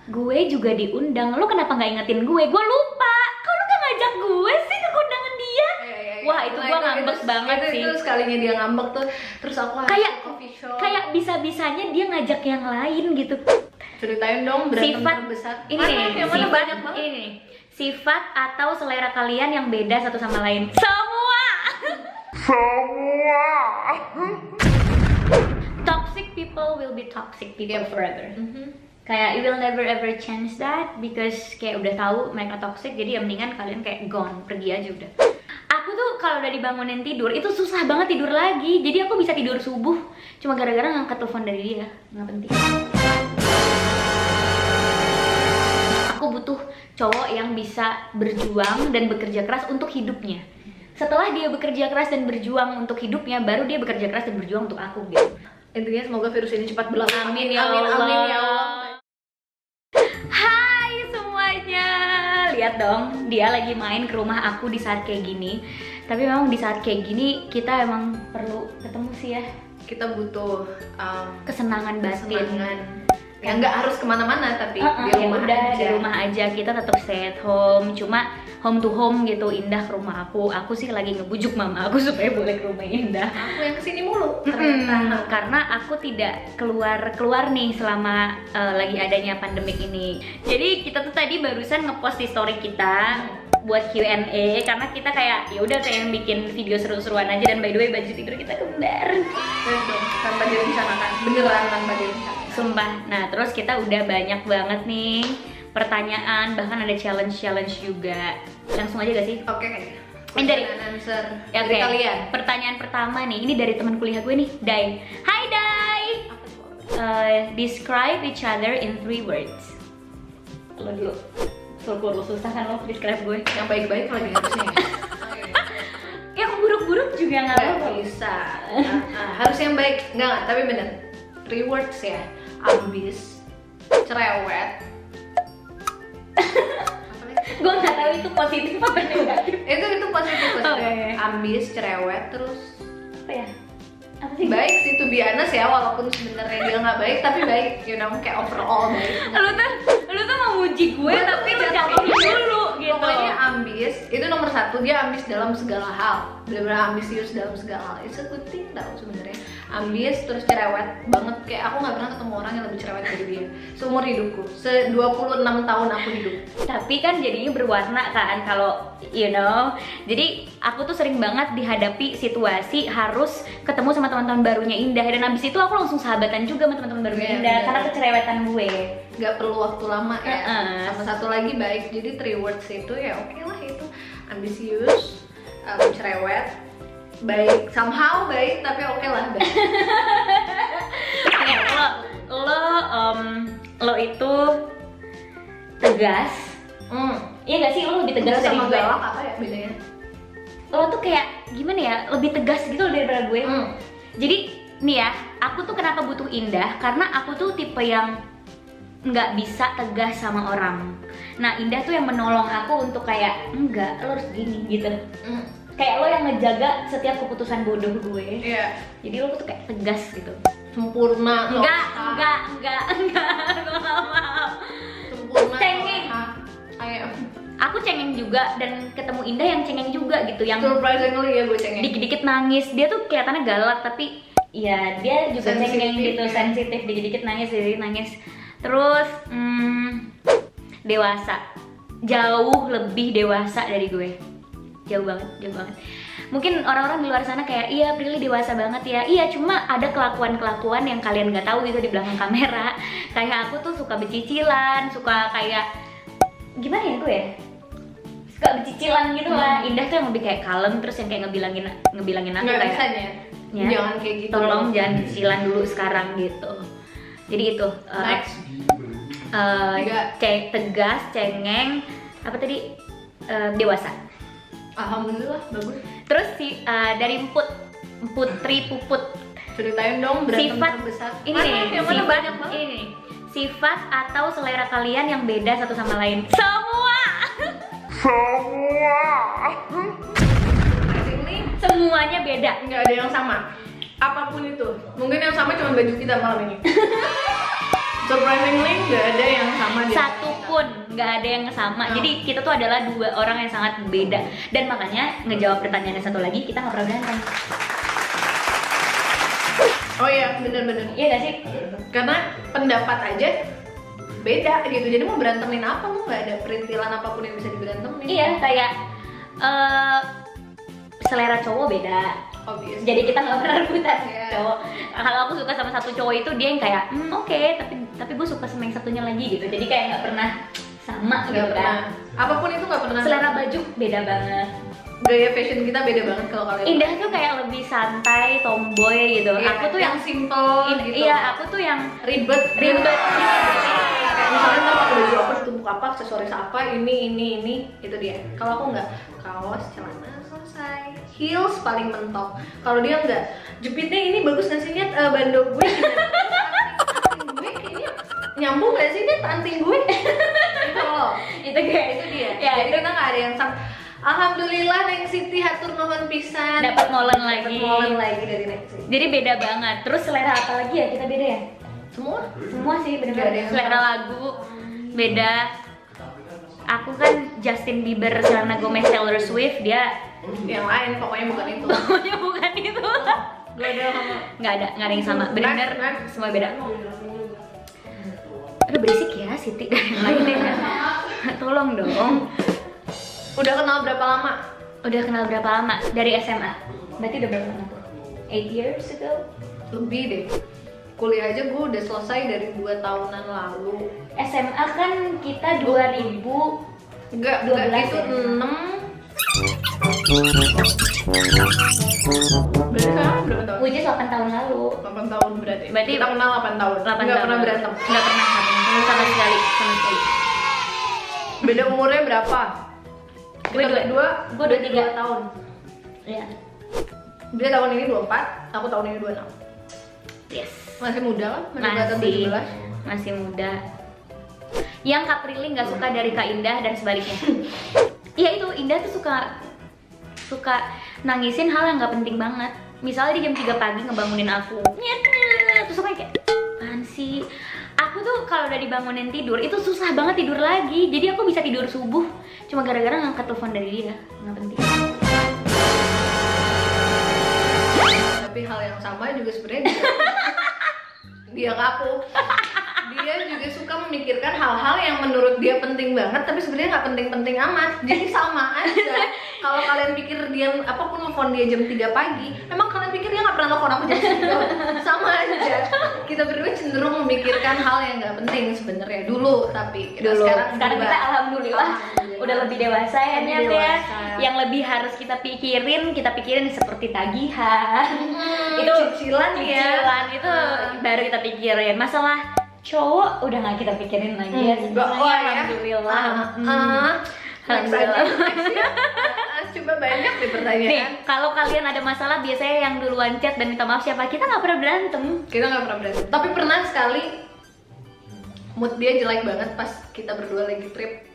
gue juga diundang. Lo kenapa nggak ingetin gue? Gue lupa. Kok lo nggak ngajak gue sih ke kondangan dia? Wah itu gue ngambek banget sih. Itu sekalinya dia ngambek tuh, terus aku kayak bisa-bisanya dia ngajak yang lain gitu. Ceritain dong berantem Sifat terbesar. ini Mana? nih, Yang mana sifat banyak banget? ini nih. Sifat atau selera kalian yang beda satu sama lain. Semua. Toxic people will be toxic people forever. Kayak you will never ever change that because kayak udah tahu mereka toxic, jadi ya mendingan kalian kayak gone, pergi aja udah. Aku tuh kalau udah dibangunin tidur itu susah banget tidur lagi. Jadi aku bisa tidur subuh cuma gara-gara ngangkat telepon dari dia, nggak penting. Aku butuh cowok yang bisa berjuang dan bekerja keras untuk hidupnya. Setelah dia bekerja keras dan berjuang untuk hidupnya, baru dia bekerja keras dan berjuang untuk aku gitu. Intinya semoga virus ini cepat berlalu. Amin ya Allah. Amin ya Allah. Hai semuanya, lihat dong, dia lagi main ke rumah aku di saat kayak gini. Tapi memang di saat kayak gini kita emang perlu ketemu sih ya. Kita butuh Kesenangan batin. kesenangan. Ya nggak harus kemana-mana, tapi di Ya rumah udah, aja. di rumah aja kita tetap stay at home. Cuma home to home gitu, Indah ke rumah aku. Aku sih lagi ngebujuk mama aku supaya boleh ke rumah Indah. Aku yang kesini mulu ternyata. Karena aku tidak keluar nih selama lagi adanya pandemik ini. Jadi kita tuh tadi barusan ngepost di story kita buat Q&A karena kita kayak ya udah pengen bikin video seru-seruan aja, dan by the way baju tidur kita kembar. Terus dong, tanpa direncanakan, beneran tanpa direncanakan. Sumpah. Nah, terus kita udah banyak banget nih pertanyaan, bahkan ada challenge juga. Langsung aja gak sih? Oke. Ini dari- Question and answer Ya, dari oke. kalian. Pertanyaan pertama nih, ini dari teman kuliah gue nih, Dai. Hai Dai. Describe each other in 3 words. Lo dulu. Lo susah kan lo describe gue. Yang baik-baik lagi harusnya. Yang buruk-buruk juga nggak Nggak apa-apa. bisa. Harus yang baik. Enggak, tapi bener. 3 words ya. Ambis, cerewet. Gue nggak tahu itu positif apa negatif. Itu positif. Oke. Ambis, cerewet, terus Apa ya? Apa sih? baik sih, to be honest ya, walaupun sebenarnya dia nggak baik, tapi baik, kayak overall baik. Lu tuh mau muji gue tapi lu jangan dulu gitu. Pokoknya ambis, itu nomor 1, dia ambis dalam segala hal, benar-benar ambisius dalam segala hal. It's a good thing tau sebenarnya. Ambis, terus cerewet banget, kayak aku nggak pernah ketemu orang yang lebih cerewet dari dia seumur hidupku, 26 tahun aku hidup. Tapi kan jadinya berwarna kan kalau you know. Jadi aku tuh sering banget dihadapi situasi harus ketemu sama teman-teman barunya Indah, dan abis itu aku langsung sahabatan juga sama teman-teman barunya Iya, Indah bener. karena kecerewetan gue. Nggak perlu waktu lama ya. Sama satu lagi baik, jadi 3 words itu ya oke lah, itu ambisius, cerewet, baik, somehow baik, tapi oke lah baik. Kayak lo itu tegas. Iya gak sih, lo lebih tegas dari sama gue. galak apa ya bedanya? Lo tuh kayak gimana ya, lebih tegas gitu loh daripada gue. Jadi nih ya, aku tuh kenapa butuh Indah, karena aku tuh tipe yang nggak bisa tegas sama orang. Nah Indah tuh yang menolong aku untuk kayak enggak, lo harus gini gitu. Kayak lo yang ngejaga setiap keputusan bodoh gue. Iya. Jadi lo tuh kayak tegas gitu. Sempurna. Enggak. Gue gak mau. Sempurna. Cengeng. Kayak Aku cengeng juga, dan ketemu Indah yang cengeng juga gitu, yang surprisingly ya gue cengeng. dikit-dikit nangis. Dia tuh kelihatannya galak tapi ya dia juga Sensitif, cengeng gitu, ya. sensitif, dikit-dikit nangis. Terus dewasa, jauh lebih dewasa dari gue, jauh banget. Mungkin orang-orang di luar sana kayak iya Prilly dewasa banget ya. Iya, cuma ada kelakuan yang kalian nggak tahu itu di belakang kamera. Kayak aku tuh suka becicilan, suka kayak gimana ya gue ya, suka becicilan gitu lah. Indah tuh yang lebih kayak kalem, terus yang kayak ngebilangin aku Nggak kayak bisa ya. Jangan kayak gitu. tolong jangan becicilan dulu sekarang gitu. Jadi itu Next. tegas, cengeng, apa tadi, dewasa. Alhamdulillah bagus. Terus dari Putri Puput, Ceritain dong berantem sifat terbesar. ini Mana? nih, Yang mana sifat banyak banget. ini, sifat atau selera kalian yang beda satu sama lain. Surprisingly Semuanya beda. nggak ada yang sama. Apapun itu. Mungkin yang sama cuma baju kita malam ini. Surprisingly nggak ada yang sama di Satu pun nggak ada yang sama. Jadi kita tuh adalah dua orang yang sangat beda. Dan makanya ngejawab pertanyaan yang satu lagi, kita nggak pernah berantem. Oh iya, bener-bener. Iya gak sih? Karena pendapat aja beda gitu. Jadi mau berantemin apa, lu nggak ada perintilan apapun yang bisa diberantemin. Iya, kayak selera cowok beda. Obvious. Jadi kita nggak pernah rebutan Iya. cowok. Kalau aku suka sama satu cowok itu dia yang kayak oke, tapi gue suka sama yang satunya lagi gitu. Jadi kayak nggak pernah sama Nggak gitu pernah. kan. Apapun itu nggak pernah. Selera baju beda banget. Gaya fashion kita beda banget kalau kalian. Indah tuh kayak lebih santai, tomboy gitu. Iya, Aku tuh yang simple gitu. Iya, aku tuh yang ribet. ribet. Kayak misalnya ntar pakai baju apa, ditumpuk apa, aksesoris apa, ini, itu dia. Kalau aku nggak, kaos, celana, selesai. Heels paling mentok. Kalau dia nggak, jepitnya ini bagus nggak sih, Nyet? Bando gue anting gue kayaknya nyambung nggak sih, Nyet, anting gue? Itu loh. Itu kayak Itu dia. Ya, Jadi kita nggak ada yang sama. Alhamdulillah Neng Siti hatur nuhun pisan. dapat molen Dapat lagi. molen lagi dari Neng Siti. Jadi beda banget. Terus selera apa lagi ya? Kita beda ya? Semua. Semua sih Nggak ada bener-bener. yang Selera sama. lagu beda. Aku kan Justin Bieber, Selena Gomez, Taylor Swift, dia Yang lain pokoknya bukan itu. pokoknya bukan itu. Gak ada sama. Nggak ada yang sama. Bener-bener Next. semua beda. Aduh berisik ya Siti dari yang lain ya. Tolong dong. Udah kenal berapa lama? Udah kenal berapa lama? Dari SMA. Berarti udah berapa lama tuh? 8 years ago? Lebih deh. Kuliah aja gue udah selesai dari 2 tahunan lalu. SMA kan kita 2000 Enggak 12 itu ya? 6. Berarti sekarang berapa tahun? which is 8 tahun lalu. 8 tahun berarti. Berarti kita kenal 8 tahun. 8 Nggak tahun. pernah berantem. Nggak pernah sama sekali, sama sekali. Beda umurnya berapa? Gue Kita dua. Gue 23 2 tahun. Iya. Dia tahun ini 24, aku tahun ini 26. Yes. Masih muda kan? Masih kelihatan 17. Masih muda. Yang Kak Prilly nggak suka dari Kak Indah dan sebaliknya. Iya itu, Indah tuh suka nangisin hal yang nggak penting banget. Misalnya di jam 3 pagi ngebangunin aku, terus aku kayak, apaan sih? Aku tuh kalau udah dibangunin tidur, itu susah banget tidur lagi. Jadi aku bisa tidur subuh cuma gara-gara ngangkat telepon dari dia, nggak penting. Tapi hal yang sama juga sebenarnya dia ke aku. Dia juga suka memikirkan hal-hal yang menurut dia penting banget tapi sebenarnya nggak penting-penting amat. Jadi sama aja. Kalau kalian pikir dia apapun nelfon dia jam 3 pagi, emang kalian pikir dia nggak pernah nelfon aku jam 3? Sama aja. Kita berdua cenderung memikirkan hal yang nggak penting sebenarnya dulu, tapi Sekarang berubah. kita alhamdulillah udah lebih dewasa ya Lebih Nyat ya. dewasa. Yang lebih harus kita pikirin seperti tagihan. Itu cicilan ya. cicilan itu baru kita pikirin. Masalah cowok udah nggak kita pikirin lagi ya. Sebenarnya Wah, ya. alhamdulillah. Next aja. Next ya. Coba banyak deh pertanyaan. Nih, kalau kalian ada masalah biasanya yang duluan chat dan minta maaf siapa? Kita nggak pernah berantem. Kita nggak pernah berantem. Tapi pernah sekali mood dia jelek banget pas kita berdua lagi trip.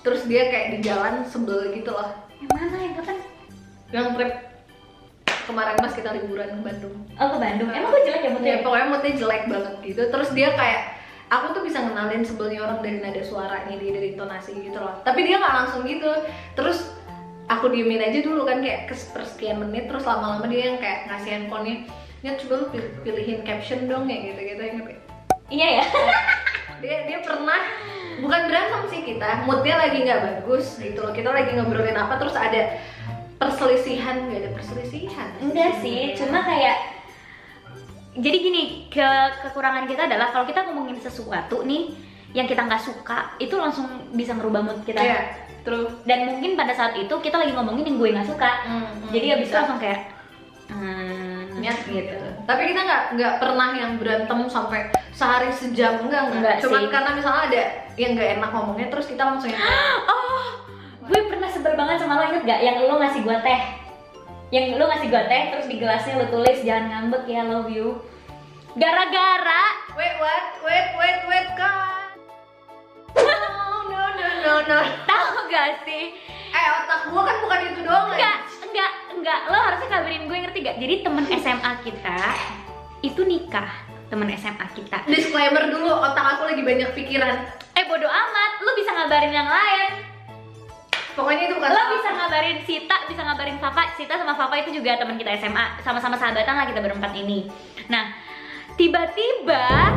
Terus dia kayak di jalan sebel gitu loh. Yang mana yang kapan? Yang trip kemarin pas kita liburan ke Bandung. Oh ke Bandung. Emang gue jelek ya moodnya? Ya, pokoknya moodnya jelek banget gitu. Terus dia kayak, aku tuh bisa ngenalin sebelnya orang dari nada suaranya dia, dari intonasi gitu loh. Tapi dia nggak langsung gitu. Terus aku diemin aja dulu kan kayak persekian menit. Terus lama-lama dia yang kayak ngasih handphonenya, Nyat coba lu pilihin caption dong ya gitu-gitu yang kayak. Iya ya. Dia pernah, bukan berantem sih kita, moodnya lagi nggak bagus gitu loh. Kita lagi ngobrolin apa terus ada perselisihan, nggak ada perselisihan. Enggak sih, cuma kayak jadi gini, kekurangan kita adalah kalau kita ngomongin sesuatu nih yang kita nggak suka, itu langsung bisa ngerubah mood kita. Iya, true. Dan mungkin pada saat itu kita lagi ngomongin yang gue nggak suka, jadi abis itu langsung kayak Nyat gitu. Tapi kita nggak pernah yang berantem sampai sehari sejam, enggak. Enggak Cuman sih. karena misalnya ada yang nggak enak ngomongnya, terus kita langsung yang oh, gue pernah sebel banget sama lo, inget gak? Yang lo ngasih gue teh, terus di gelasnya lo tulis jangan ngambek ya, love you. Gara-gara wait kan. No. tahu gak sih? Otak gua kan bukan itu doang. Enggak, lo harusnya kabarin gue, ngerti gak? Jadi temen SMA kita itu nikah, teman SMA kita. Disclaimer dulu, otak aku lagi banyak pikiran. Bodo amat, lu bisa ngabarin yang lain. Pokoknya itu bukan Lo salah bisa aku. ngabarin Sita, bisa ngabarin Fafa. Sita sama Fafa itu juga teman kita SMA, sama-sama sahabatan lah kita berempat ini. Nah, tiba-tiba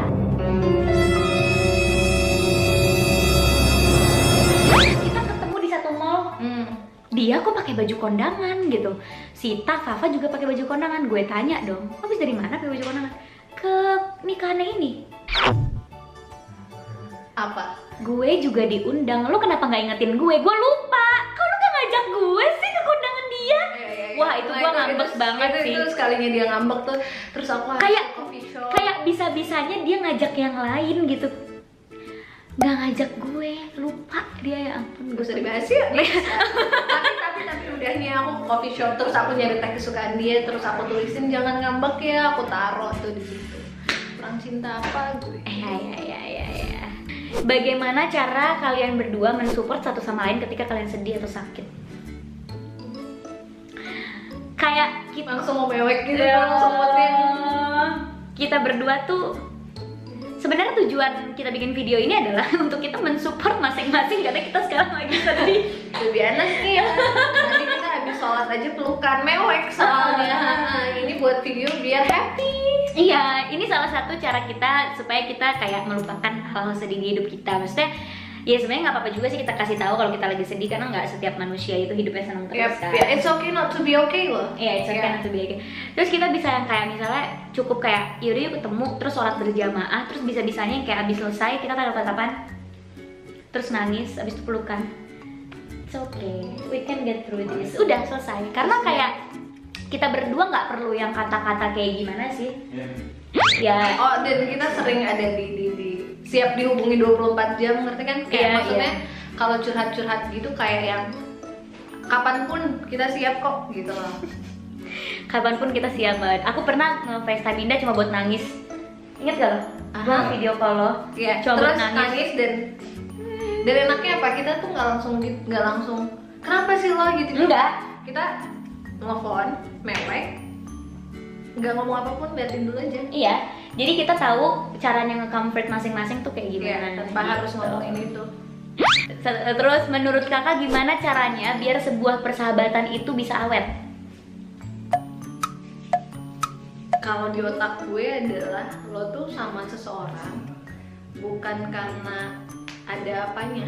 kita ketemu di satu mall. Dia kok pakai baju kondangan gitu. Sita, Fafa juga pakai baju kondangan. Gue tanya dong, habis dari mana pakai baju kondangan? Ke nikahannya ini. Apa? Gue juga diundang. Lo kenapa nggak ingetin gue? Gue lupa. Kok lo gak ngajak gue sih ke kondangan dia? Wah, itu gue ngambek banget sih. Itu sekalinya dia ngambek tuh, terus aku Kayak- ke coffee shop. Kayak bisa-bisanya dia ngajak yang lain gitu. Nggak ngajak gue, lupa dia, ya ampun. Gak usah dibahas ya. tapi udah nih aku ke coffee shop, terus aku nyari teh kesukaan dia, terus aku tulisin jangan ngambek ya, aku taruh tuh di situ. Perang cinta apa gue? Ya. Bagaimana cara kalian berdua mensupport satu sama lain ketika kalian sedih atau sakit? Kayak kita Langsung mau mewek gitu, langsung moodin. Kita berdua tuh sebenarnya tujuan kita bikin video ini adalah untuk kita mensupport masing-masing karena kita sekarang lagi sedih. Lebih enak sih ya. Nanti kita habis sholat aja pelukan mewek soalnya. Ini buat video biar happy. Iya, ini salah satu cara kita supaya kita kayak melupakan hal-hal sedih di hidup kita. Maksudnya, ya sebenarnya nggak apa-apa juga sih kita kasih tahu kalau kita lagi sedih karena nggak setiap manusia itu hidupnya senang terus kan. Yeah, it's okay not to be okay loh. Iya, it's okay not to be okay. Terus kita bisa yang kayak misalnya cukup kayak yaudah yuk ketemu terus sholat berjamaah, terus bisa-bisanya yang kayak abis selesai kita tatap-tatapan, terus nangis, abis itu pelukan. It's okay, we can get through this. Udah selesai. Karena kayak kita berdua nggak perlu yang kata-kata kayak gimana sih. Ya. Oh, dan kita sering ada di siap dihubungi 24 jam, ngerti kan? Kayak Iya, maksudnya kalau curhat-curhat gitu kayak yang kapanpun kita siap kok gitu loh. Kapanpun kita siap banget. Aku pernah nge-FaceTime Indah cuma buat nangis. Ingat gak lo? Gue Aha. video call lo. Iya, Cuma buat terus nangis dan enaknya apa? Kita tuh nggak langsung kenapa sih lo gitu? Enggak. Kita nelfon, mewek, nggak ngomong apapun, liatin dulu aja. Iya. Jadi kita tahu caranya nge-comfort masing-masing tuh kayak gimana. Iya, tanpa Gitu. harus ngomongin itu. Terus menurut kakak gimana caranya biar sebuah persahabatan itu bisa awet? Kalau di otak gue adalah lo tuh sama seseorang bukan karena ada apanya,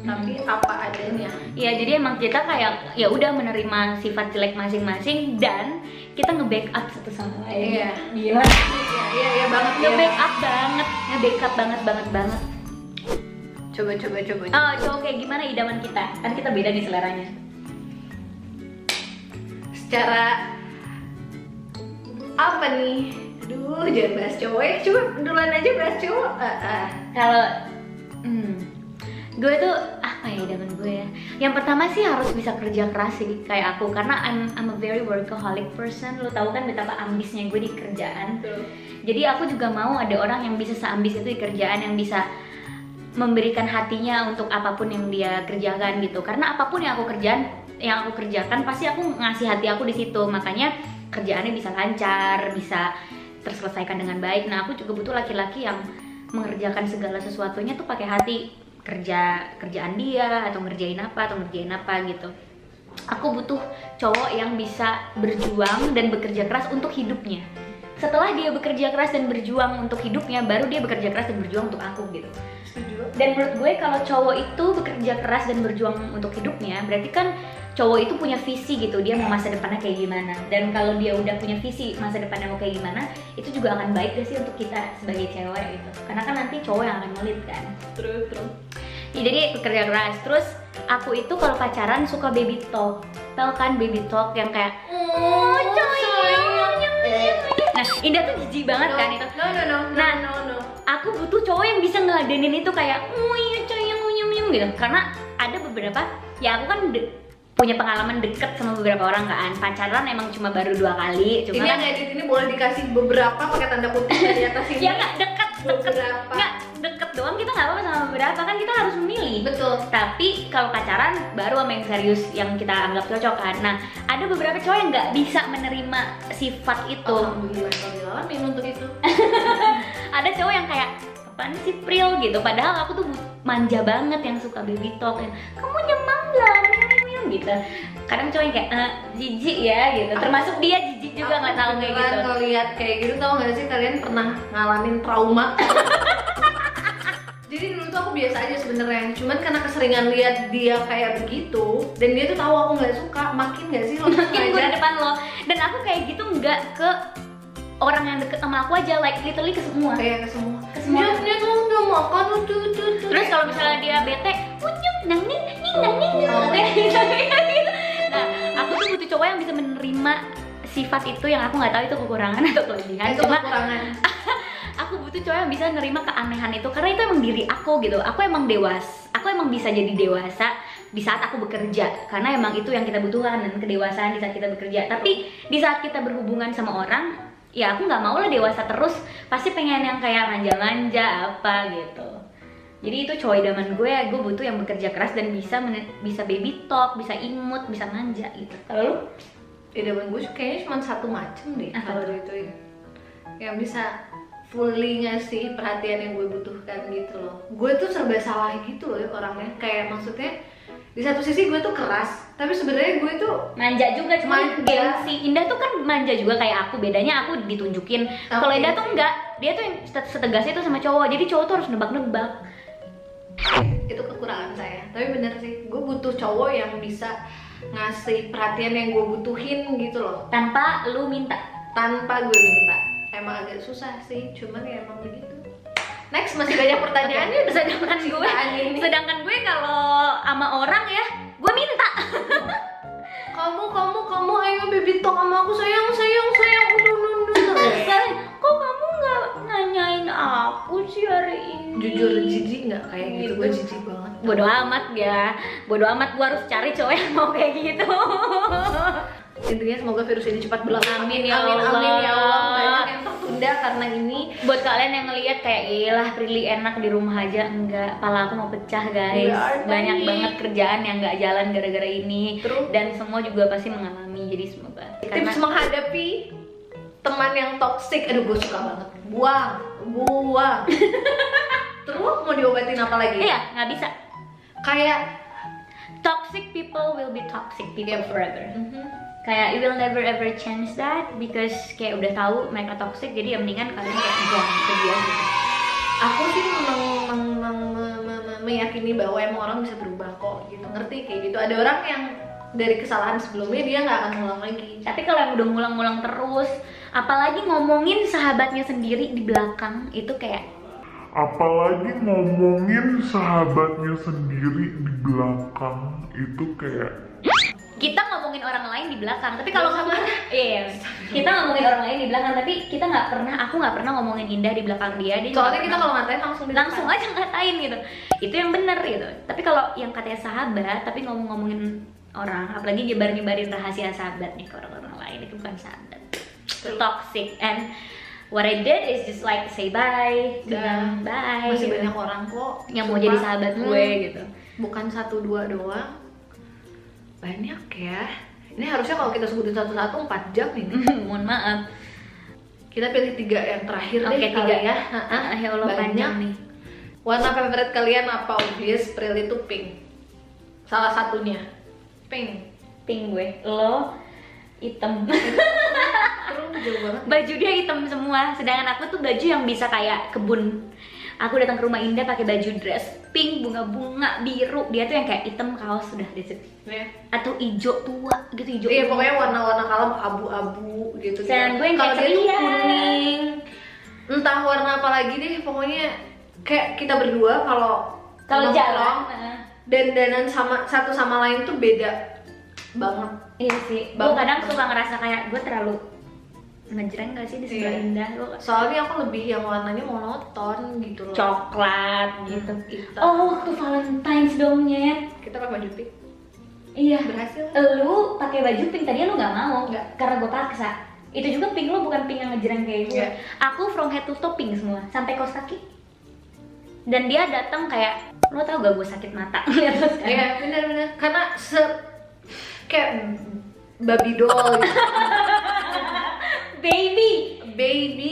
tapi apa adanya. Ya jadi emang kita kayak ya udah menerima sifat jelek masing-masing dan kita nge-backup satu sama lain. Iya. Gila. Iya banget ya. Nge-backup banget, nge-backup banget. Coba. Oh, cowok kayak gimana idaman kita? Kan kita beda nih seleranya. Secara apa nih? Aduh, jangan bahas cowok ya. Coba duluan aja bahas cowok. Kalau gue tuh apa ya idaman gue ya? Yang pertama sih harus bisa kerja keras sih kayak aku karena I'm a very workaholic person. Lo tahu kan betapa ambisnya gue di kerjaan. Betul. Jadi aku juga mau ada orang yang bisa seambis itu di kerjaan, yang bisa memberikan hatinya untuk apapun yang dia kerjakan gitu. Karena apapun yang aku kerjakan pasti aku ngasih hati aku di situ. Makanya kerjaannya bisa lancar, bisa terselesaikan dengan baik. Nah, aku juga butuh laki-laki yang mengerjakan segala sesuatunya tuh pakai hati. Kerjaan dia atau ngerjain apa gitu. Aku butuh cowok yang bisa berjuang dan bekerja keras untuk hidupnya. Setelah dia bekerja keras dan berjuang untuk hidupnya, baru dia bekerja keras dan berjuang untuk aku gitu. Setuju. Dan menurut gue kalau cowok itu bekerja keras dan berjuang untuk hidupnya, berarti kan cowok itu punya visi gitu, dia mau masa depannya kayak gimana. Dan kalau dia udah punya visi masa depannya mau kayak gimana, itu juga akan baik gak sih untuk kita sebagai cewek gitu. Karena kan nanti cowok yang akan ngelit kan. Terus. Ya, jadi bekerja keras. Terus aku itu kalau pacaran suka baby talk. Tahu kan baby talk yang kayak oh sayang. Nah, Indah tuh jijik banget kan itu. No. Aku butuh cowok yang bisa ngeladenin itu kayak oh iya sayang nyum gitu. Karena ada beberapa ya aku kan punya pengalaman deket sama beberapa orang kan. Pacaran emang cuma baru 2 kali. Cuma Ini yang edit ini boleh dikasih beberapa pakai tanda kutip di atas ini. ya nggak deket. Beberapa. Nggak deket doang kita nggak apa-apa sama beberapa, kan kita harus memilih. Betul. Tapi kalau pacaran baru sama yang serius yang kita anggap cocok kan. Nah, ada beberapa cowok yang nggak bisa menerima sifat itu. Alhamdulillah amin untuk itu. Ada cowok yang kayak apaan sih Pril gitu, padahal aku tuh manja banget yang suka baby talk, yang kamu nyemang lah gitu. Kadang cowok yang kayak jijik ya gitu, termasuk dia jijik juga nggak tahu kayak gitu. Kalau lihat kayak gitu, tau nggak sih kalian pernah ngalamin trauma? Jadi dulu tuh aku biasa aja sebenarnya, cuman karena keseringan lihat dia kayak begitu dan dia tuh tahu aku nggak suka, makin nggak sih lo Makin gue di depan lo, dan aku kayak gitu nggak ke orang yang deket sama aku aja, like literally ke semua. Kayak ke semua. Dia tuh nggak makan tuh. Terus kalau misalnya dia bete, unyuk nang ning kayak gitu. Nah, aku tuh butuh cowok yang bisa menerima sifat itu yang aku nggak tahu itu kekurangan atau kelebihan. Itu Cuma kekurangan. aku butuh cowok yang bisa menerima keanehan itu, karena itu emang diri aku gitu. Aku emang aku emang bisa jadi dewasa di saat aku bekerja, karena emang itu yang kita butuhkan, dan kedewasaan di saat kita bekerja. Tapi di saat kita berhubungan sama orang, ya aku nggak mau lah dewasa terus, pasti pengen yang kayak manja-manja apa gitu. Jadi itu cowok idaman gue butuh yang bekerja keras dan bisa baby talk, bisa imut, bisa manja gitu. Kalau lu? Idaman gue kayaknya cuma satu macem deh Apa kalau tuh? itu yang bisa fully ngasih perhatian yang gue butuhkan gitu loh. Gue tuh serba salah gitu loh orangnya, kayak maksudnya di satu sisi gue tuh keras, tapi sebenarnya gue tuh Manja juga, cuma Manja. gengsi. Indah tuh kan manja juga kayak aku, bedanya aku ditunjukin. Kalau Indah tuh enggak, dia tuh yang setegasnya tuh sama cowok, jadi cowok tuh harus nebak-nebak. itu kekurangan saya. Tapi bener sih, gue butuh cowok yang bisa ngasih perhatian yang gue butuhin gitu loh, Tanpa lu minta. tanpa gue minta. Emang agak susah sih, cuman ya emang begitu. Next, masih banyak pertanyaannya. Sedangkan gue kalau sama orang ya, gue minta. Kamu ayo baby talk sama aku, sayang udah. Kok kamu nggak nanyain aku sih hari ini? Jujur jijik nggak kayak gitu, gue jijik banget. Bodo amat ya, bodo amat, gue harus cari cowok yang mau kayak gitu. Intinya semoga virus ini cepat berlalu. Amin ya Amin ya Allah. Allah. Banyak yang tertunda karena ini. Buat kalian yang ngelihat kayak iyalah Prilly enak di rumah aja, enggak, pala aku mau pecah guys. Enggak, Banyak ini. banget kerjaan yang nggak jalan gara-gara ini. Terus? Dan semua juga pasti mengalami, jadi semoga. Tips menghadapi teman yang toksik. Aduh, gue suka banget. Buang. Terus mau diobatin apa lagi? Iya, nggak bisa. Kayak Toxic people will be toxic people Yep. forever. Kayak you will never ever change that, because kayak udah tahu mereka toxic, jadi ya mendingan kalian kayak buang ke dia gitu. aku sih meyakini bahwa emang orang bisa berubah kok gitu, ngerti kayak gitu. Ada orang yang dari kesalahan sebelumnya dia nggak akan ngulang lagi. Tapi kalau yang udah ngulang-ngulang terus, apalagi ngomongin sahabatnya sendiri di belakang, itu kayak Apalagi ngomongin sahabatnya sendiri di belakang, itu kayak kita ngomongin orang lain di belakang, tapi kalau iya, kita ngomongin orang lain di belakang, tapi aku nggak pernah ngomongin Indah di belakang dia juga Soalnya nggak kita pernah. kalau ngatain langsung di depan. Langsung aja ngatain gitu, itu yang bener gitu. Tapi kalau yang katanya sahabat tapi ngomongin orang, apalagi nyebarin rahasia sahabat nih ke orang lain, itu bukan sahabat, itu toxic. And what I did is just like say bye, bilang bye. Masih gitu. banyak orang kok yang mau sumpah. jadi sahabat gue gitu. Bukan 1-2 doang, banyak ya. Ini harusnya kalau kita sebutin satu-satu 4 jam ini. Mohon maaf. Kita pilih 3 yang terakhir Oke, deh 3 kali ya. Ya Allah, Banyak. panjang nih. Warna favorite kalian apa? Obvious, Prilly itu pink. Salah satunya pink. Pink gue, lo hitam. Terus jauh banget. Baju dia hitam semua, sedangkan aku tuh baju yang bisa kayak kebun. Aku datang ke rumah Indah pakai baju dress pink, bunga-bunga, biru. Dia tuh yang kayak hitam kaos sudah di situ. Ya. Atau hijau tua gitu, hijau. Iya, tua. pokoknya warna-warna kalem, abu-abu gitu. Sedangkan gue yang Kalau kayak dia tuh ceria. kuning. Entah warna apa lagi deh, pokoknya kayak kita berdua kalau Kalau nongkrong, jalan, dandanan sama satu sama lain tuh beda banget. iya sih. Gue Banget. kadang suka ngerasa kayak gue terlalu ngejreng gak sih di sebelah Iya. Indah. Gue Soalnya aku lebih yang warnanya monoton gitu loh. coklat gitu. Hitam. Oh, waktu Valentine's dong, Nyet. Kita pakai baju pink. Iya. Berhasil. Lu pakai baju pink, tadinya lu nggak mau, Nggak. karena gue paksa. Itu juga pink lu bukan pink yang ngejreng kayak gue. Nggak. Aku from head to toe pink semua, sampai kaos kaki. Dan dia datang kayak, lo tau gak gue sakit mata ngeliat lo sekarang. Iya benar-benar karena kayak baby doll gitu. baby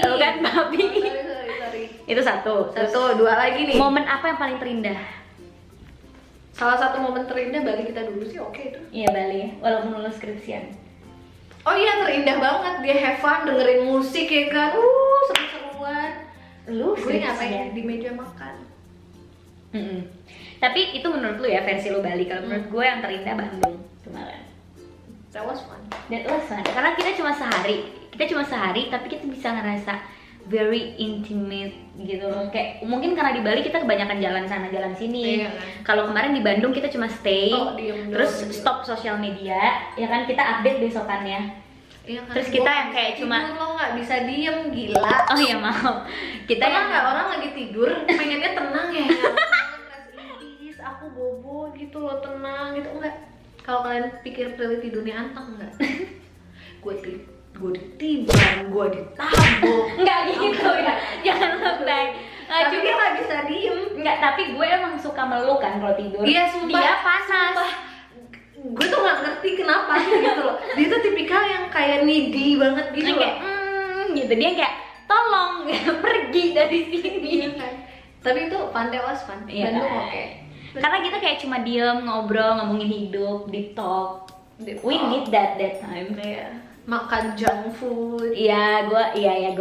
Bukan babi. sorry. Itu satu. Dua lagi nih. Momen apa yang paling terindah? Salah satu momen terindah Bali kita dulu sih oke itu. Iya Bali, walaupun lo skripsian. Oh iya terindah banget, dia have fun dengerin musik ya kan, seru-seruan. Lu Gue skripsian. ngapain di meja makan. Mm-mm. Tapi itu menurut lu ya versi lu Bali. Kalau menurut gue yang terindah Bandung kemarin. That was fun. That was fun. Karena kita cuma sehari, tapi kita bisa ngerasa very intimate gitu loh. Kayak mungkin karena di Bali kita kebanyakan jalan sana jalan sini. Iya kan? Kalau kemarin di Bandung kita cuma stay, Diem terus doang. stop sosial media, ya kan kita update besokannya. Iya kan? Terus kita Gua yang kayak bisa cuma- tidur, lo nggak bisa diem gila. Oh iya maaf. Kita Pernah yang nggak orang lagi tidur pengennya tenang ya? Rest aku bobo gitu loh tenang gitu enggak. Kalau kalian pikir Prilly tidurnya anteng enggak? gue ditiban, gue ditabok. Enggak gitu ya. Jangan lebay. Tapi dia nggak bisa diem. Enggak, tapi gue emang suka meluk kan kalau tidur. Iya sumpah. Dia panas. Gue tuh nggak ngerti kenapa gitu loh. Dia tuh tipikal yang kayak needy banget gitu Yang loh. kayak gitu, dia kayak tolong pergi dari sini. Iya kan? Tapi itu fun, was fun. Iya Bandung kan? oke. Karena kita kayak cuma diem, ngobrol, ngomongin hidup, deep talk. We need that time. Iya. Makan junk food. Iya, gue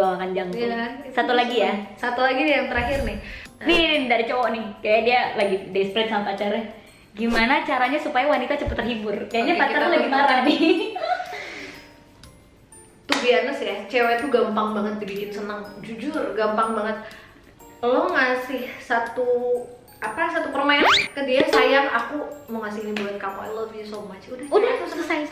makan junk food. Iya kan? Satu lagi ya. Satu lagi nih yang terakhir nih. Nih dari cowok nih, kayak dia lagi desperate sama pacarnya. Gimana caranya supaya wanita cepet terhibur? Kayaknya Oke, pacarnya kita lagi marah nih. Tuh biasa ya, cewek tuh gampang banget dibikin senang. Jujur, gampang banget. Lo ngasih satu permen ke dia, sayang aku mau ngasih ini buat kamu, I love you so much. Udah selesai.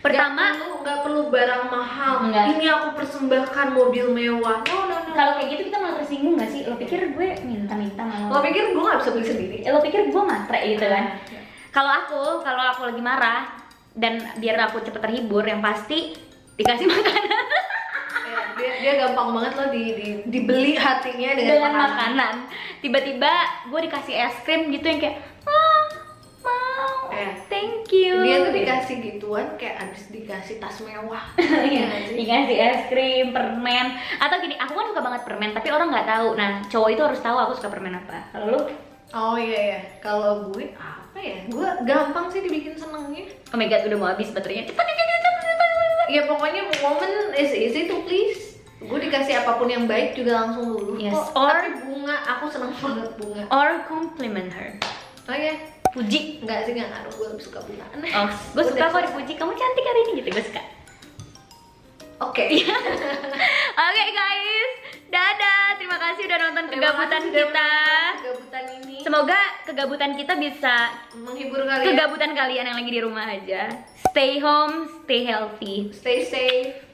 Pertama, nggak perlu barang mahal. Enggak. Ini aku persembahkan mobil mewah. No. kalau kayak gitu kita malah tersinggung gak sih? Lo pikir gue minta malah? Lo pikir gue nggak bisa beli sendiri? Lo pikir gue matre gitu kan? Iya. Kalau aku lagi marah dan biar aku cepet terhibur, yang pasti dikasih makanan. Dia gampang banget loh dibeli hatinya dengan makanan. Tiba-tiba gue dikasih es krim gitu yang kayak mau, thank you. Dia tuh dikasih gituan kayak abis dikasih tas mewah. Iya, dikasih es krim, permen, atau gini, aku kan suka banget permen, tapi orang nggak tahu. Nah, cowok itu harus tahu aku suka permen apa. Kalau lu? Oh iya. Kalau gue apa ya? Gue gampang sih dibikin senengnya. Oh my god, udah mau habis baterainya. Cepet. Ya pokoknya woman is easy to please. Gue dikasih apapun yang baik juga langsung luluh. Yes, Kok, tapi bunga, aku seneng banget bunga. Or compliment her. Oh iya, Puji. enggak sih, enggak ngaruh, gue lebih suka bunga. Oh, gue suka kok dipuji. Kamu cantik hari ini gitu, gue suka. Oke. Oke guys, dadah. Terima kasih udah nonton kegabutan kita. Kegabutan ini Semoga kegabutan kita bisa menghibur kalian. kegabutan kalian yang lagi di rumah aja. Stay home, stay healthy. Stay safe.